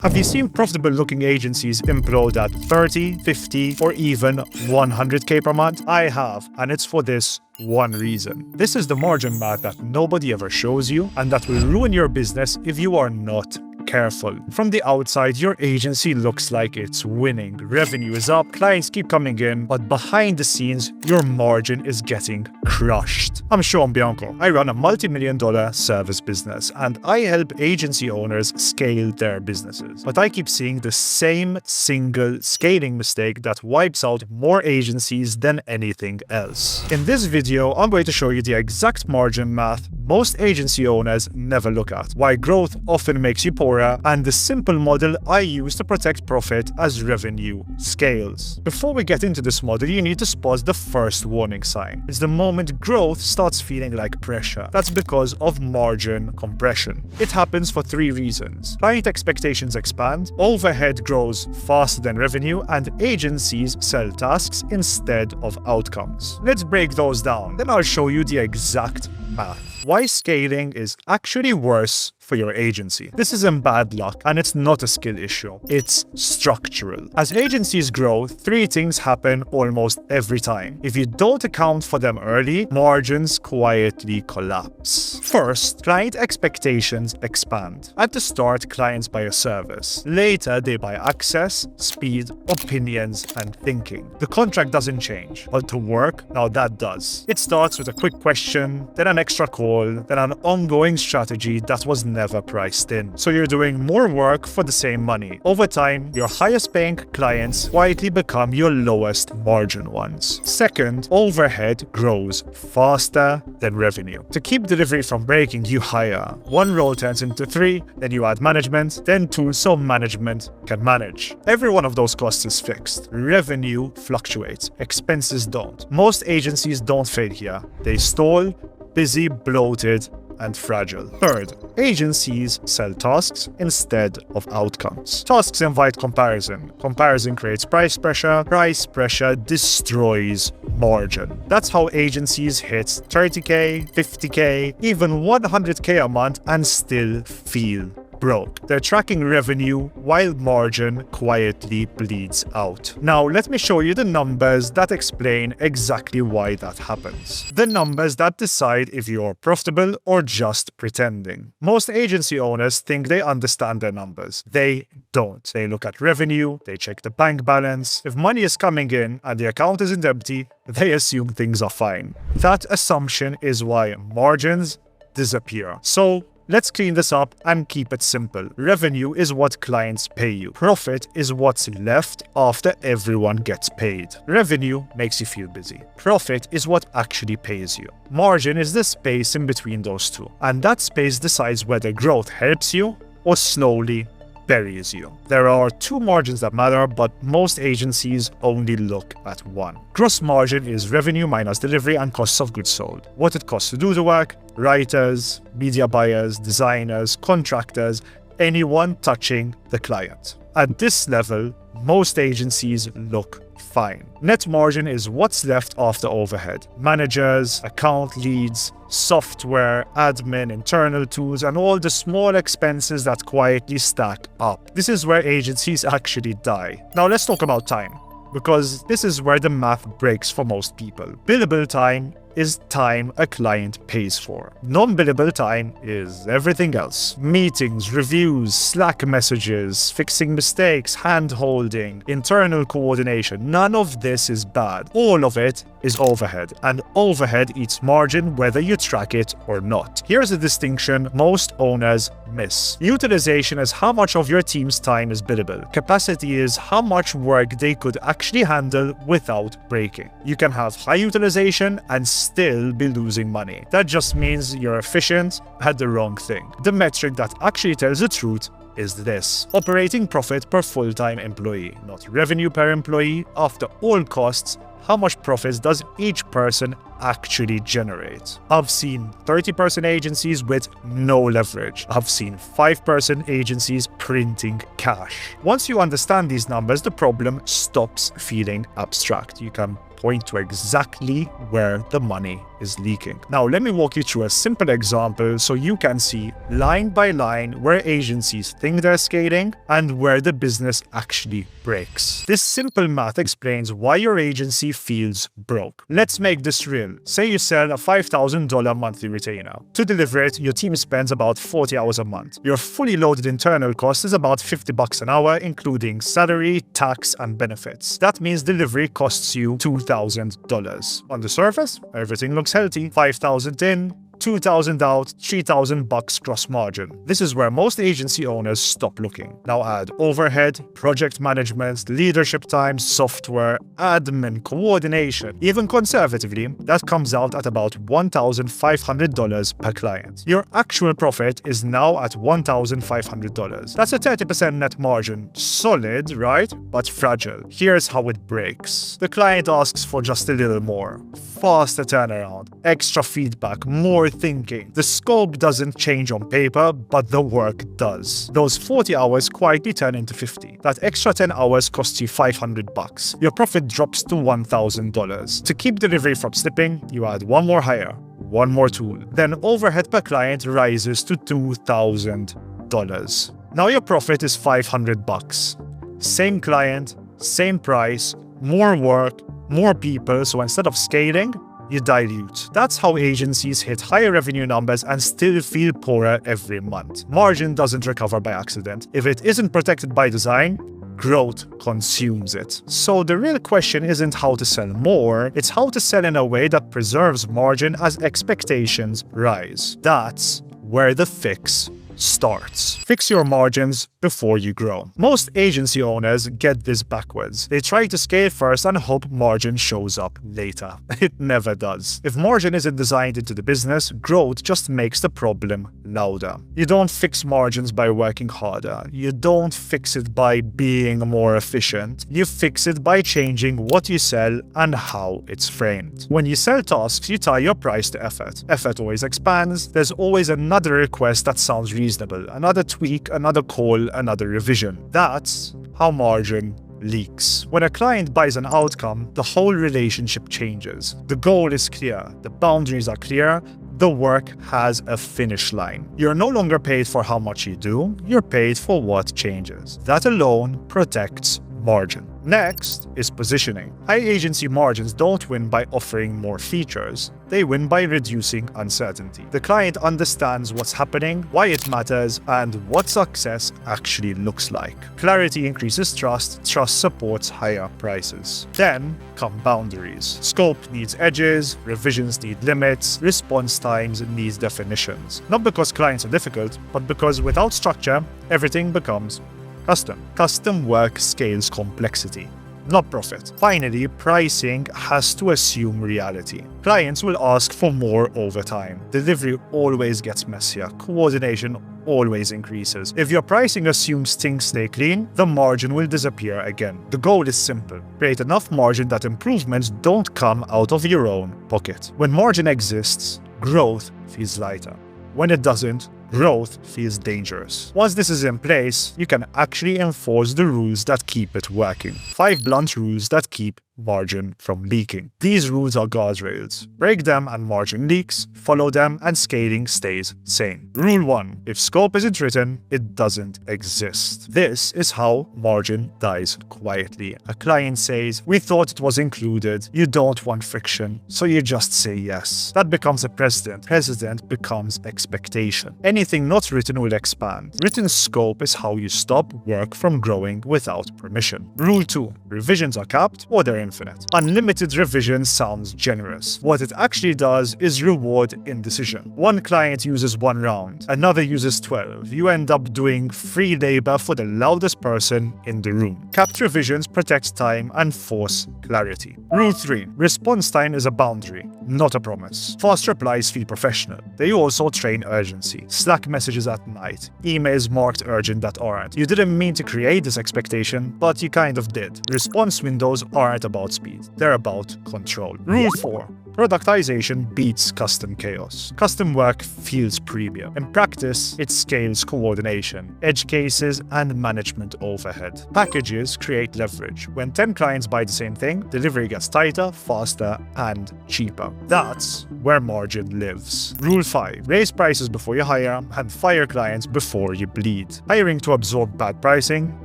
Have you seen profitable looking agencies implode at 30, 50, or even 100k per month? I have, and it's for this one reason. This is the margin math that nobody ever shows you, and that will ruin your business if you are not careful. From the outside, your agency looks like it's winning. Revenue is up, clients keep coming in, but behind the scenes, your margin is getting crushed. I'm Sean Bianco. I run a multi-million-dollar service business, and I help agency owners scale their businesses. But I keep seeing the same single scaling mistake that wipes out more agencies than anything else. In this video, I'm going to show you the exact margin math most agency owners never look at, why growth often makes you poorer, and the simple model I use to protect profit as revenue scales. Before we get into this model, you need to spot the first warning sign. It's the moment growth starts feeling like pressure. That's because of margin compression. It happens for three reasons. Client expectations expand, overhead grows faster than revenue, and agencies sell tasks instead of outcomes. Let's break those down. Then I'll show you the exact math. Why scaling is actually worse for your agency. This isn't bad luck, and it's not a skill issue. It's structural. As agencies grow, three things happen almost every time. If you don't account for them early, margins quietly collapse. First, client expectations expand. At the start, clients buy a service. Later, they buy access, speed, opinions, and thinking. The contract doesn't change, but the work, now that does. It starts with a quick question, then an extra call, then an ongoing strategy that was never priced in. So you're doing more work for the same money. Over time, your highest paying clients quietly become your lowest margin ones. Second, overhead grows faster than revenue. To keep delivery from breaking, you hire. One role turns into three, then you add management, then two so management can manage. Every one of those costs is fixed. Revenue fluctuates. Expenses don't. Most agencies don't fail here. They stall, busy, bloated, and fragile. Third, agencies sell tasks instead of outcomes. Tasks invite comparison. Comparison creates price pressure. Price pressure destroys margin. That's how agencies hit 30k, 50k, even 100k a month and still feel broke. They're tracking revenue while margin quietly bleeds out. Now, let me show you the numbers that explain exactly why that happens. The numbers that decide if you're profitable or just pretending. Most agency owners think they understand their numbers. They don't. They look at revenue, they check the bank balance. If money is coming in and the account isn't empty, they assume things are fine. That assumption is why margins disappear. So, let's clean this up and keep it simple. Revenue is what clients pay you. Profit is what's left after everyone gets paid. Revenue makes you feel busy. Profit is what actually pays you. Margin is the space in between those two. And that space decides whether growth helps you or slowly buries you. There are two margins that matter, but most agencies only look at one. Gross margin is revenue minus delivery and costs of goods sold. What it costs to do the work, writers, media buyers, designers, contractors, anyone touching the client. At this level, most agencies look fine. Net margin is what's left after overhead. Managers, account leads, software, admin, internal tools, and all the small expenses that quietly stack up. This is where agencies actually die. Now let's talk about time, because this is where the math breaks for most people. Billable time is time a client pays for. Non-billable time is everything else. Meetings, reviews, Slack messages, fixing mistakes, hand-holding, internal coordination. None of this is bad. All of it is overhead, and overhead eats margin whether you track it or not. Here's a distinction most owners miss. Utilization is how much of your team's time is billable. Capacity is how much work they could actually handle without breaking. You can have high utilization and still be losing money. That just means you're efficient at the wrong thing. The metric that actually tells the truth is this: operating profit per full-time employee, not revenue per employee. After all costs, how much profits does each person actually generate? I've seen 30-person agencies with no leverage. I've seen 5-person agencies printing cash. Once you understand these numbers, the problem stops feeling abstract. You can point to exactly where the money is leaking. Now, let me walk you through a simple example so you can see line by line where agencies think they're scaling and where the business actually breaks. This simple math explains why your agency feels broke. Let's make this real. Say you sell a $5,000 monthly retainer. To deliver it, your team spends about 40 hours a month. Your fully loaded internal cost is about $50 an hour, including salary, tax, and benefits. That means delivery costs you $2,000. On the surface, everything looks healthy. 5,000 in, 2,000 out, $3,000 gross margin. This is where most agency owners stop looking. Now add overhead, project management, leadership time, software, admin, coordination. Even conservatively, that comes out at about $1,500 per client. Your actual profit is now at $1,500. That's a 30% net margin. Solid, right? But fragile. Here's how it breaks. The client asks for just a little more. Faster turnaround, extra feedback, more thinking. The scope doesn't change on paper, but the work does. Those 40 hours quietly turn into 50. That extra 10 hours costs you $500. Your profit drops to $1,000. To keep delivery from slipping, you add one more hire, one more tool. Then overhead per client rises to $2,000. Now your profit is $500. Same client, same price, more work, more people, so instead of scaling, you dilute. That's how agencies hit higher revenue numbers and still feel poorer every month. Margin doesn't recover by accident. If it isn't protected by design, growth consumes it. So the real question isn't how to sell more, it's how to sell in a way that preserves margin as expectations rise. That's where the fix starts. Fix your margins before you grow. Most agency owners get this backwards. They try to scale first and hope margin shows up later. It never does. If margin isn't designed into the business, growth just makes the problem louder. You don't fix margins by working harder. You don't fix it by being more efficient. You fix it by changing what you sell and how it's framed. When you sell tasks, you tie your price to effort. Effort always expands. There's always another request that sounds reasonable, another tweak, another call, another revision. That's how margin leaks. When a client buys an outcome, the whole relationship changes. The goal is clear, the boundaries are clear, the work has a finish line. You're no longer paid for how much you do, you're paid for what changes. That alone protects margin. Next is positioning. High agency margins don't win by offering more features. They win by reducing uncertainty. The client understands what's happening, why it matters, and what success actually looks like. Clarity increases trust, trust supports higher prices. Then come boundaries. Scope needs edges, revisions need limits, response times need definitions. Not because clients are difficult, but because without structure, everything becomes custom. Custom work scales complexity, not profit. Finally, pricing has to assume reality. Clients will ask for more over time. Delivery always gets messier. Coordination always increases. If your pricing assumes things stay clean, the margin will disappear again. The goal is simple. Create enough margin that improvements don't come out of your own pocket. When margin exists, growth feels lighter. When it doesn't, growth feels dangerous. Once this is in place, you can actually enforce the rules that keep it working. 5 blunt rules that keep margin from leaking. These rules are guardrails. Break them and margin leaks, follow them and scaling stays sane. Rule 1. If scope isn't written, it doesn't exist. This is how margin dies quietly. A client says, "We thought it was included." You don't want friction, so you just say yes. That becomes a precedent. Precedent becomes expectation. Anything not written will expand. Written scope is how you stop work from growing without permission. Rule 2. Revisions are capped or they're infinite. Unlimited revision sounds generous. What it actually does is reward indecision. One client uses 1 round, another uses 12. You end up doing free labor for the loudest person in the room. Capped revisions protect time and force clarity. Rule 3. Response time is a boundary, not a promise. Fast replies feel professional. They also train urgency. Slack messages at night, emails marked urgent that aren't. You didn't mean to create this expectation, but you kind of did. Response windows aren't about speed, they're about control. Rule 4. Productization beats custom chaos. Custom work feels premium. In practice, it scales coordination, edge cases, and management overhead. Packages create leverage. When 10 clients buy the same thing, delivery gets tighter, faster, and cheaper. That's where margin lives. Rule 5. Raise prices before you hire and fire clients before you bleed. Hiring to absorb bad pricing,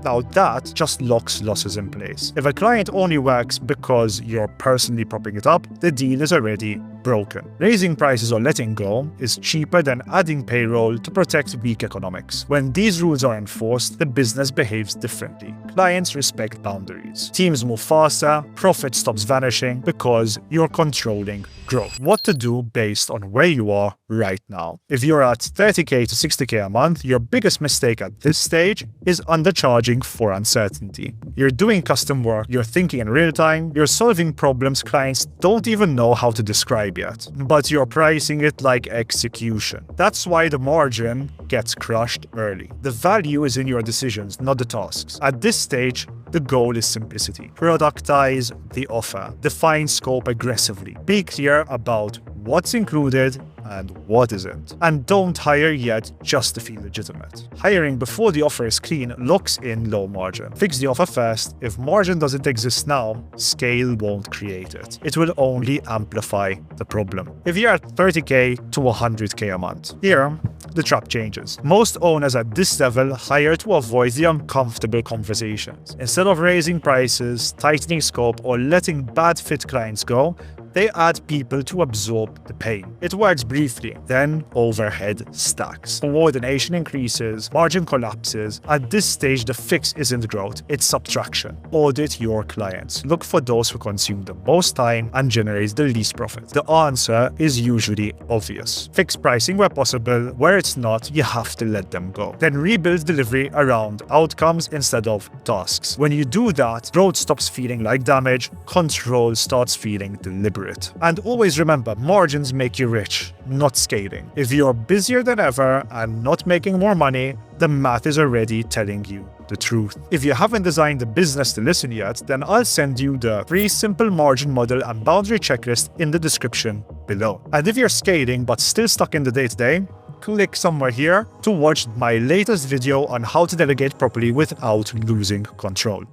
now that just locks losses in place. If a client only works because you're personally propping it up, the deal is already broken. Raising prices or letting go is cheaper than adding payroll to protect weak economics. When these rules are enforced, the business behaves differently. Clients respect boundaries. Teams move faster, profit stops vanishing because you're controlling growth. What to do based on where you are right now. If you're at 30k to 60k a month, your biggest mistake at this stage is undercharging for uncertainty. You're doing custom work, you're thinking in real time, you're solving problems clients don't even know how to describe yet, but you're pricing it like execution. That's why the margin gets crushed early. The value is in your decisions, not the tasks. At this stage, the goal is simplicity. Productize the offer. Define scope aggressively. Be clear about what's included and what isn't. And don't hire yet just to feel legitimate. Hiring before the offer is clean locks in low margin. Fix the offer first. If margin doesn't exist now, scale won't create it. It will only amplify the problem. If you're at 30k to 100k a month, here, the trap changes. Most owners at this level hire to avoid the uncomfortable conversations. Instead of raising prices, tightening scope, or letting bad fit clients go, they add people to absorb the pain. It works briefly, then overhead stacks. Coordination increases, margin collapses. At this stage, the fix isn't growth, it's subtraction. Audit your clients. Look for those who consume the most time and generate the least profit. The answer is usually obvious. Fix pricing where possible. Where it's not, you have to let them go. Then rebuild delivery around outcomes instead of tasks. When you do that, growth stops feeling like damage, control starts feeling deliberate. And always remember, margins make you rich, not scaling. If you're busier than ever and not making more money, the math is already telling you the truth. If you haven't designed a business to listen yet, then I'll send you the free simple margin model and boundary checklist in the description below. And if you're scaling but still stuck in the day-to-day, click somewhere here to watch my latest video on how to delegate properly without losing control.